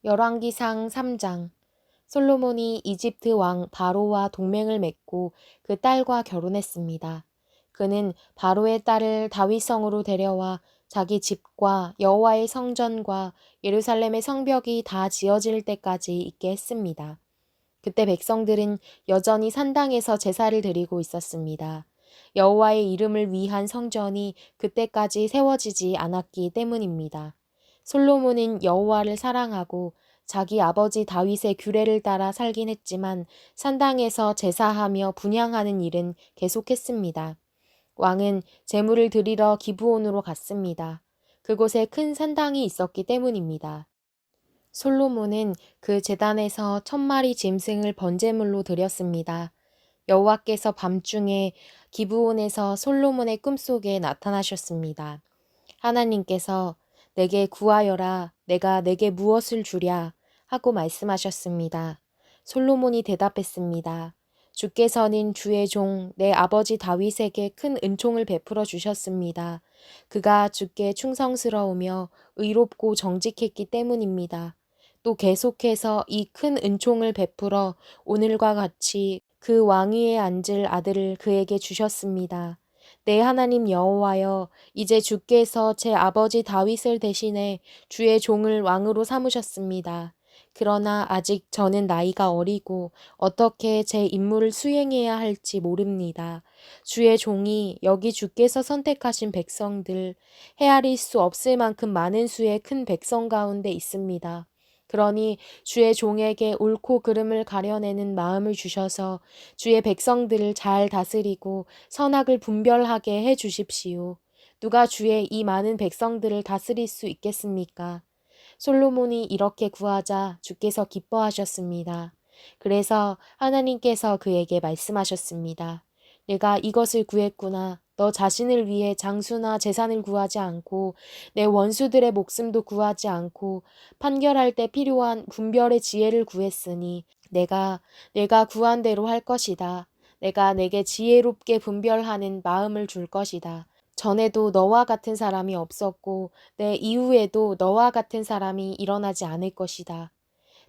열왕기상 3장. 솔로몬이 이집트 왕 바로와 동맹을 맺고 그 딸과 결혼했습니다. 그는 바로의 딸을 다윗성으로 데려와 자기 집과 여호와의 성전과 예루살렘의 성벽이 다 지어질 때까지 있게 했습니다. 그때 백성들은 여전히 산당에서 제사를 드리고 있었습니다. 여호와의 이름을 위한 성전이 그때까지 세워지지 않았기 때문입니다. 솔로몬은 여호와를 사랑하고 자기 아버지 다윗의 규례를 따라 살긴 했지만 산당에서 제사하며 분향하는 일은 계속했습니다. 왕은 제물을 드리러 기브온으로 갔습니다. 그곳에 큰 산당이 있었기 때문입니다. 솔로몬은 그 제단에서 1000마리 짐승을 번제물로 드렸습니다. 여호와께서 밤중에 기브온에서 솔로몬의 꿈속에 나타나셨습니다. 하나님께서 내게 구하여라, 내가 내게 무엇을 주랴 하고 말씀하셨습니다. 솔로몬이 대답했습니다. 주께서는 주의 종 내 아버지 다윗에게 큰 은총을 베풀어 주셨습니다. 그가 주께 충성스러우며 의롭고 정직했기 때문입니다. 또 계속해서 이 큰 은총을 베풀어 오늘과 같이 그 왕위에 앉을 아들을 그에게 주셨습니다. 내 하나님 여호와여, 이제 주께서 제 아버지 다윗을 대신해 주의 종을 왕으로 삼으셨습니다. 그러나 아직 저는 나이가 어리고 어떻게 제 임무를 수행해야 할지 모릅니다. 주의 종이 여기 주께서 선택하신 백성들, 헤아릴 수 없을 만큼 많은 수의 큰 백성 가운데 있습니다. 그러니 주의 종에게 옳고 그름을 가려내는 마음을 주셔서 주의 백성들을 잘 다스리고 선악을 분별하게 해 주십시오. 누가 주의 이 많은 백성들을 다스릴 수 있겠습니까? 솔로몬이 이렇게 구하자 주께서 기뻐하셨습니다. 그래서 하나님께서 그에게 말씀하셨습니다. 내가 이것을 구했구나. 너 자신을 위해 장수나 재산을 구하지 않고 내 원수들의 목숨도 구하지 않고 판결할 때 필요한 분별의 지혜를 구했으니 내가 구한 대로 할 것이다. 내가 내게 지혜롭게 분별하는 마음을 줄 것이다. 전에도 너와 같은 사람이 없었고 내 이후에도 너와 같은 사람이 일어나지 않을 것이다.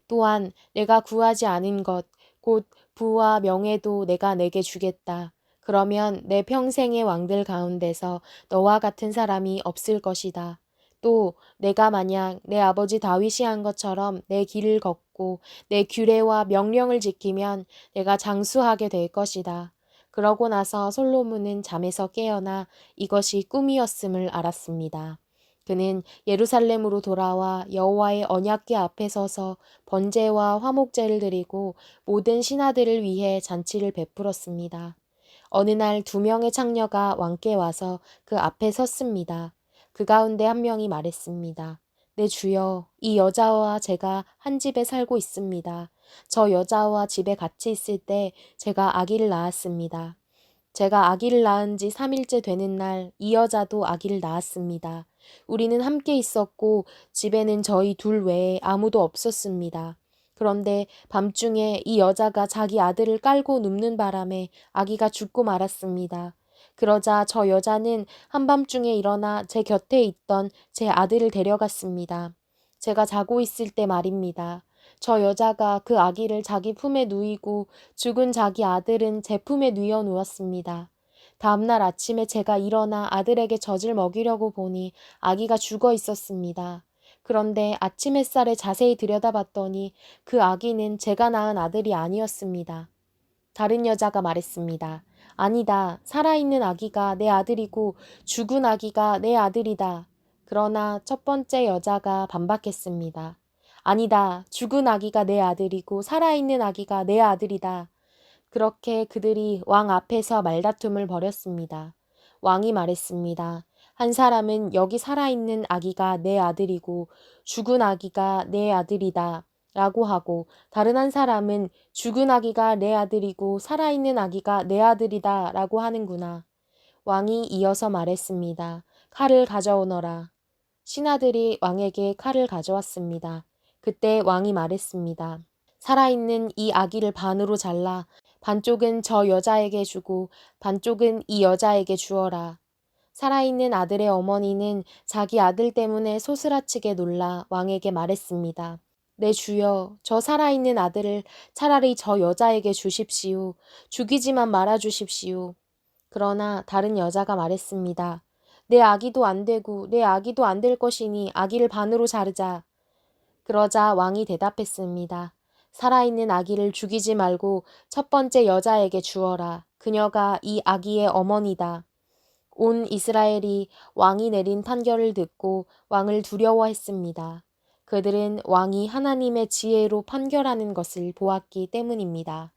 또한 내가 구하지 않은 것, 곧 부와 명예도 내가 내게 주겠다. 그러면 내 평생의 왕들 가운데서 너와 같은 사람이 없을 것이다. 또 내가 만약 내 아버지 다윗이 한 것처럼 내 길을 걷고 내 규례와 명령을 지키면 내가 장수하게 될 것이다. 그러고 나서 솔로몬은 잠에서 깨어나 이것이 꿈이었음을 알았습니다. 그는 예루살렘으로 돌아와 여호와의 언약궤 앞에 서서 번제와 화목제를 드리고 모든 신하들을 위해 잔치를 베풀었습니다. 어느 날 2명의 창녀가 왕께 와서 그 앞에 섰습니다. 그 가운데 한 명이 말했습니다. 내 주여, 이 여자와 제가 한 집에 살고 있습니다. 저 여자와 집에 같이 있을 때 제가 아기를 낳았습니다. 제가 아기를 낳은 지 3일째 되는 날 이 여자도 아기를 낳았습니다. 우리는 함께 있었고 집에는 저희 둘 외에 아무도 없었습니다. 그런데 밤중에 이 여자가 자기 아들을 깔고 눕는 바람에 아기가 죽고 말았습니다. 그러자 저 여자는 한밤중에 일어나 제 곁에 있던 제 아들을 데려갔습니다. 제가 자고 있을 때 말입니다. 저 여자가 그 아기를 자기 품에 누이고 죽은 자기 아들은 제 품에 누워 누웠습니다. 다음날 아침에 제가 일어나 아들에게 젖을 먹이려고 보니 아기가 죽어 있었습니다. 그런데 아침 햇살에 자세히 들여다봤더니 그 아기는 제가 낳은 아들이 아니었습니다. 다른 여자가 말했습니다. 아니다. 살아있는 아기가 내 아들이고 죽은 아기가 내 아들이다. 그러나 첫 번째 여자가 반박했습니다. 아니다. 죽은 아기가 내 아들이고 살아있는 아기가 내 아들이다. 그렇게 그들이 왕 앞에서 말다툼을 벌였습니다. 왕이 말했습니다. 한 사람은 여기 살아있는 아기가 내 아들이고 죽은 아기가 내 아들이다. 라고 하고 다른 한 사람은 죽은 아기가 내 아들이고 살아있는 아기가 내 아들이다. 라고 하는구나. 왕이 이어서 말했습니다. 칼을 가져오너라. 신하들이 왕에게 칼을 가져왔습니다. 그때 왕이 말했습니다. 살아있는 이 아기를 반으로 잘라 반쪽은 저 여자에게 주고 반쪽은 이 여자에게 주어라. 살아있는 아들의 어머니는 자기 아들 때문에 소스라치게 놀라 왕에게 말했습니다. 내 주여, 저 살아있는 아들을 차라리 저 여자에게 주십시오. 죽이지만 말아 주십시오. 그러나 다른 여자가 말했습니다. 내 아기도 안 되고 내 아기도 안 될 것이니 아기를 반으로 자르자. 그러자 왕이 대답했습니다. 살아있는 아기를 죽이지 말고 첫 번째 여자에게 주어라. 그녀가 이 아기의 어머니다. 온 이스라엘이 왕이 내린 판결을 듣고 왕을 두려워했습니다. 그들은 왕이 하나님의 지혜로 판결하는 것을 보았기 때문입니다.